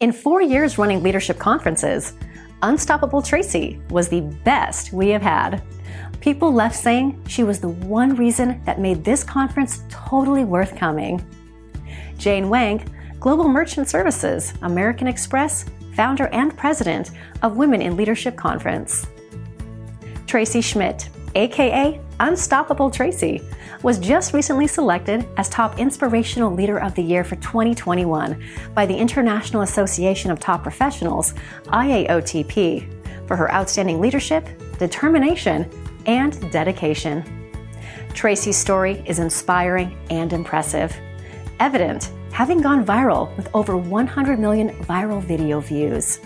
In 4 years running leadership conferences, Unstoppable Tracy was the best we have had. People left saying she was the one reason that made this conference totally worth coming. Jane Wang, Global Merchant Services, American Express, founder and president of Women in Leadership Conference. Tracy Schmitt, aka Unstoppable Tracy, was just recently selected as Top Inspirational Leader of the Year for 2021 by the International Association of Top Professionals, IAOTP, for her outstanding leadership, determination, and dedication. Tracy's story is inspiring and impressive, evident having gone viral with over 100 million viral video views.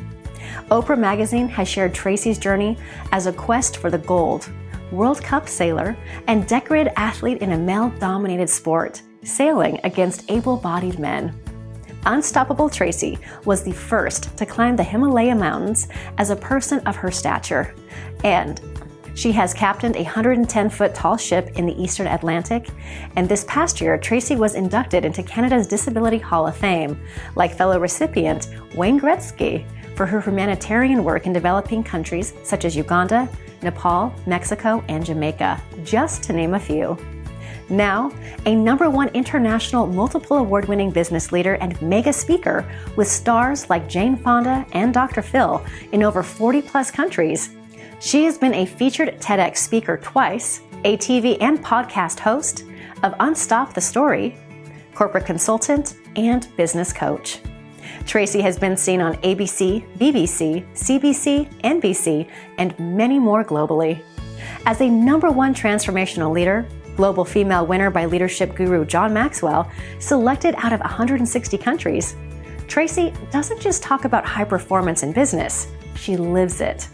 Oprah Magazine has shared Tracy's journey as a quest for the gold, World Cup sailor, and decorated athlete in a male-dominated sport, sailing against able-bodied men. Unstoppable Tracy was the first to climb the Himalaya mountains as a person of her stature, and she has captained a 110-foot tall ship in the Eastern Atlantic, and this past year, Tracy was inducted into Canada's Disability Hall of Fame, like fellow recipient Wayne Gretzky, for her humanitarian work in developing countries such as Uganda, Nepal, Mexico, and Jamaica, just to name a few. Now, a #1 international multiple award-winning business leader and mega speaker with stars like Jane Fonda and Dr. Phil in over 40-plus countries, she has been a featured TEDx speaker twice, a TV and podcast host of Unstop the Story, corporate consultant, and business coach. Tracy has been seen on ABC, BBC, CBC, NBC, and many more globally. As a #1 transformational leader, global female winner by leadership guru John Maxwell, selected out of 160 countries, Tracy doesn't just talk about high performance in business, she lives it.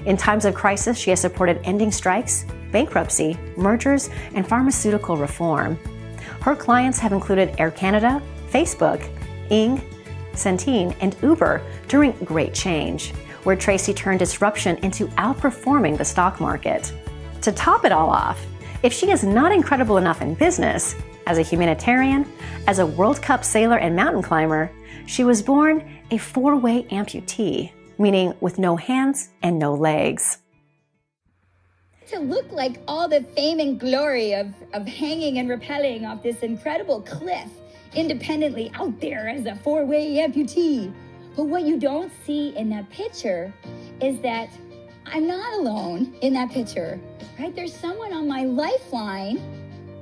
In times of crisis, she has supported ending strikes, bankruptcy, mergers, and pharmaceutical reform. Her clients have included Air Canada, Facebook, Ing, Centene, and Uber during Great Change, where Tracy turned disruption into outperforming the stock market. To top it all off, if she is not incredible enough in business, as a humanitarian, as a World Cup sailor and mountain climber, she was born a 4-way amputee, meaning with no hands and no legs. To look like all the fame and glory of hanging and rappelling off this incredible cliff independently out there as a 4-way amputee. But what you don't see in that picture is that I'm not alone in that picture, right? There's someone on my lifeline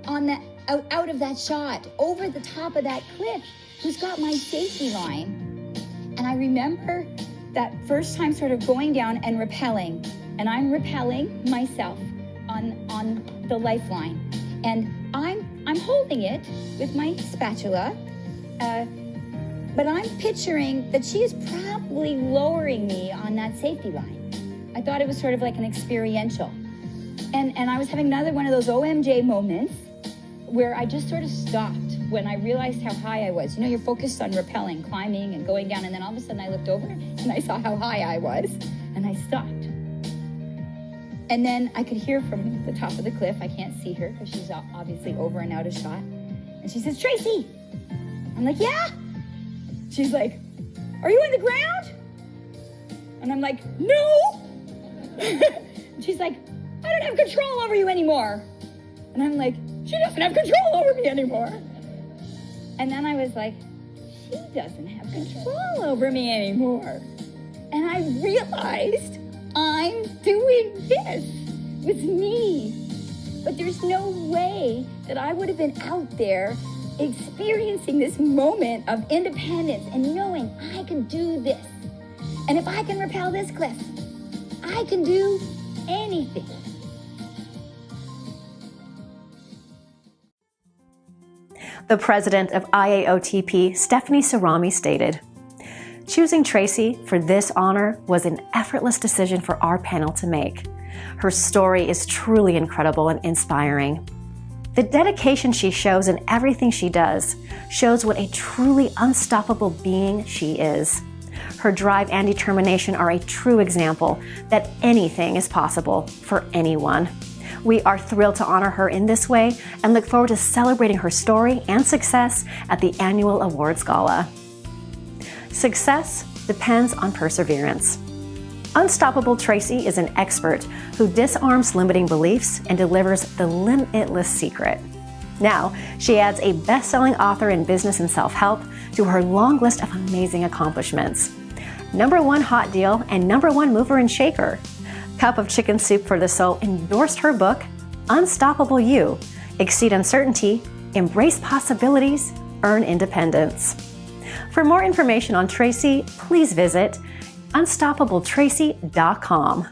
on that out of that shot, over the top of that cliff, who's got my safety line. And I remember that first time sort of going down and rappelling, and I'm rappelling myself on the lifeline, and I'm holding it with my spatula, but I'm picturing that she is probably lowering me on that safety line. I thought it was sort of like an experiential, and I was having another one of those OMJ moments where I just sort of stopped when I realized how high I was. You know, you're focused on rappelling, climbing, and going down, and then all of a sudden I looked over and I saw how high I was, and I stopped. And then I could hear from the top of the cliff, I can't see her because she's obviously over and out of shot, and she says, "Tracy!" I'm like, "Yeah?" She's like, "Are you in the ground?" And I'm like, "No!" And she's like, "I don't have control over you anymore." And I'm like, "She doesn't have control over me anymore." And then I was like, she doesn't have control over me anymore. And I realized I'm doing this with me. But there's no way that I would have been out there experiencing this moment of independence and knowing I can do this. And if I can rappel this cliff, I can do anything. The president of IAOTP, Stephanie Sarami, stated, "Choosing Tracy for this honor was an effortless decision for our panel to make. Her story is truly incredible and inspiring. The dedication she shows in everything she does shows what a truly unstoppable being she is. Her drive and determination are a true example that anything is possible for anyone. We are thrilled to honor her in this way and look forward to celebrating her story and success at the annual awards gala." Success depends on perseverance. Unstoppable Tracy is an expert who disarms limiting beliefs and delivers the limitless secret. Now, she adds a best-selling author in business and self-help to her long list of amazing accomplishments. #1 hot deal and #1 mover and shaker. Cup of Chicken Soup for the Soul endorsed her book, Unstoppable You. Exceed uncertainty, embrace possibilities, earn independence. For more information on Tracy, please visit unstoppabletracy.com.